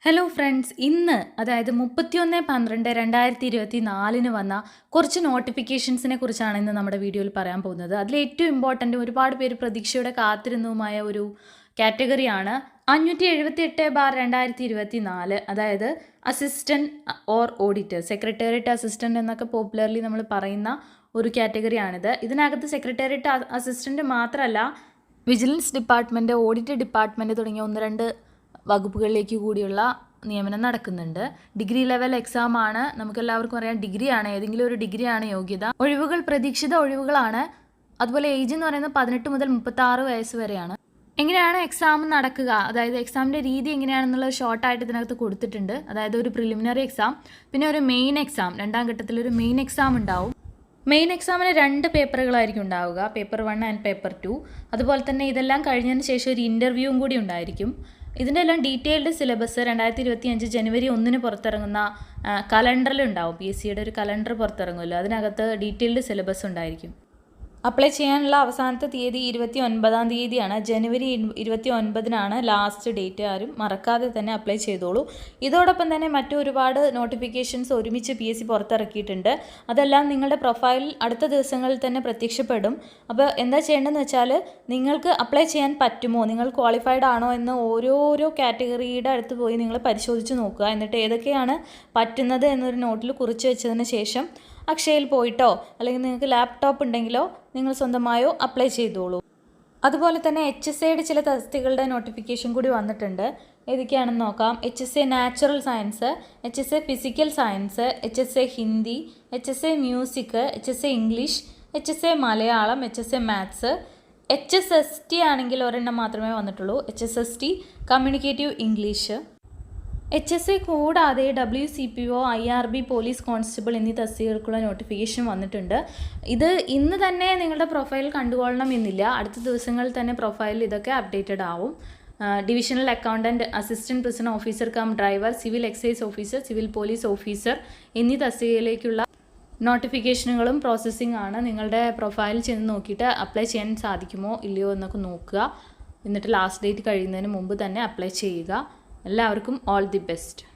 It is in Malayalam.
ഹലോ ഫ്രണ്ട്സ്, ഇന്ന് അതായത് 31/12/2024 വന്ന കുറച്ച് നോട്ടിഫിക്കേഷൻസിനെ കുറിച്ചാണ് ഇന്ന് നമ്മുടെ വീഡിയോയിൽ പറയാൻ പോകുന്നത്. അതിൽ ഏറ്റവും ഇമ്പോർട്ടൻ്റ്, ഒരുപാട് പേര് പ്രതീക്ഷയോടെ കാത്തിരുന്നതുമായ ഒരു കാറ്റഗറിയാണ് 578/2024. അതായത് assistant or auditor, secretariat assistant എന്നൊക്കെ പോപ്പുലർലി നമ്മൾ പറയുന്ന ഒരു കാറ്റഗറിയാണിത്. ഇതിനകത്ത് സെക്രട്ടേറിയറ്റ് അസിസ്റ്റൻ്റ് മാത്രമല്ല, വിജിലൻസ് ഡിപ്പാർട്ട്മെൻറ്റ്, ഓഡിറ്റ് ഡിപ്പാർട്ട്മെൻറ്റ് തുടങ്ങിയ ഒന്ന് രണ്ട് വകുപ്പുകളിലേക്ക് കൂടിയുള്ള നിയമനം നടക്കുന്നുണ്ട്. ഡിഗ്രി ലെവൽ എക്സാം ആണ്. നമുക്കെല്ലാവർക്കും അറിയാം, ഡിഗ്രിയാണ്, ഏതെങ്കിലും ഒരു ഡിഗ്രിയാണ് യോഗ്യത. ഒഴിവുകൾ പ്രതീക്ഷിത ഒഴിവുകളാണ്. അതുപോലെ ഏജ് എന്ന് പറയുന്നത് 18 മുതൽ 36 വയസ്സ് വരെയാണ്. എങ്ങനെയാണ് എക്സാം നടക്കുക, അതായത് എക്സാമിൻ്റെ രീതി എങ്ങനെയാണെന്നുള്ളത് ഷോർട്ടായിട്ട് ഇതിനകത്ത് കൊടുത്തിട്ടുണ്ട്. അതായത് ഒരു പ്രിലിമിനറി എക്സാം, പിന്നെ ഒരു മെയിൻ എക്സാം, രണ്ടാം ഘട്ടത്തിൽ ഒരു മെയിൻ എക്സാം ഉണ്ടാവും. മെയിൻ എക്സാമിന് 2 പേപ്പറുകളായിരിക്കും ഉണ്ടാവുക, പേപ്പർ 1 ആൻഡ് പേപ്പർ 2. അതുപോലെ തന്നെ ഇതെല്ലാം കഴിഞ്ഞതിന് ശേഷം ഒരു ഇൻ്റർവ്യൂവും കൂടി ഉണ്ടായിരിക്കും. ഇതിൻ്റെ എല്ലാം ഡീറ്റെയിൽഡ് സിലബസ് 2025 ജനുവരി 1 പുറത്തിറങ്ങുന്ന കലണ്ടറിലുണ്ടാവും. PSCയുടെ ഒരു കലണ്ടർ പുറത്തിറങ്ങുമല്ലോ, അതിനകത്ത് ഡീറ്റെയിൽഡ് സിലബസ് ഉണ്ടായിരിക്കും. അപ്ലൈ ചെയ്യാനുള്ള അവസാനത്തെ തീയതി 29-ാം തീയതിയാണ്. ജനുവരി 29-നാണ് ലാസ്റ്റ് ഡേറ്റ്. ആരും മറക്കാതെ തന്നെ അപ്ലൈ ചെയ്തോളൂ. ഇതോടൊപ്പം തന്നെ മറ്റൊരുപാട് നോട്ടിഫിക്കേഷൻസ് ഒരുമിച്ച് PSC പുറത്തിറക്കിയിട്ടുണ്ട്. അതെല്ലാം നിങ്ങളുടെ പ്രൊഫൈലിൽ അടുത്ത ദിവസങ്ങളിൽ തന്നെ പ്രത്യക്ഷപ്പെടും. അപ്പോൾ എന്താ ചെയ്യേണ്ടതെന്ന് വെച്ചാൽ, നിങ്ങൾക്ക് അപ്ലൈ ചെയ്യാൻ പറ്റുമോ, നിങ്ങൾ ക്വാളിഫൈഡ് ആണോ എന്ന് ഓരോരോ കാറ്റഗറിയുടെ അടുത്ത് പോയി നിങ്ങൾ പരിശോധിച്ച് നോക്കുക. എന്നിട്ട് ഏതൊക്കെയാണ് പറ്റുന്നത് എന്നൊരു നോട്ടിൽ കുറിച്ച് വെച്ചതിന് ശേഷം അക്ഷയയിൽ പോയിട്ടോ അല്ലെങ്കിൽ നിങ്ങൾക്ക് ലാപ്ടോപ്പ് ഉണ്ടെങ്കിലോ നിങ്ങൾ സ്വന്തമായോ അപ്ലൈ ചെയ്തോളൂ. അതുപോലെ തന്നെ HSAയുടെ ചില തസ്തികകളുടെ നോട്ടിഫിക്കേഷൻ കൂടി വന്നിട്ടുണ്ട്. ഏതൊക്കെയാണെന്ന് നോക്കാം. HSA natural science, HSA physical science, HSA Hindi, HSA music, HSA English, HSA Malayalam, HSA maths. HSST ആണെങ്കിൽ ഒരെണ്ണം മാത്രമേ വന്നിട്ടുള്ളൂ, HSST കമ്മ്യൂണിക്കേറ്റീവ് ഇംഗ്ലീഷ്. HSA കൂടാതെ WCPO, IRB, പോലീസ് കോൺസ്റ്റബിൾ എന്നീ തസ്തികകൾക്കുള്ള നോട്ടിഫിക്കേഷൻ വന്നിട്ടുണ്ട്. ഇത് ഇന്ന് തന്നെ നിങ്ങളുടെ പ്രൊഫൈൽ കണ്ടുകൊള്ളണം എന്നില്ല, അടുത്ത ദിവസങ്ങളിൽ തന്നെ പ്രൊഫൈലിൽ ഇതൊക്കെ അപ്ഡേറ്റഡ് ആവും. Divisional accountant, assistant prison officer cum driver, civil excise officer, civil police officer എന്നീ തസ്തികയിലേക്കുള്ള നോട്ടിഫിക്കേഷനുകളും പ്രോസസ്സിംഗ് ആണ്. നിങ്ങളുടെ പ്രൊഫൈൽ ചെന്ന് നോക്കിയിട്ട് അപ്ലൈ ചെയ്യാൻ സാധിക്കുമോ ഇല്ലയോ എന്നൊക്കെ നോക്കുക. എന്നിട്ട് ലാസ്റ്റ് ഡേറ്റ് കഴിയുന്നതിന് മുമ്പ് തന്നെ അപ്ലൈ ചെയ്യുക. എല്ലാവർക്കും ഓൾ ദി ബെസ്റ്റ്.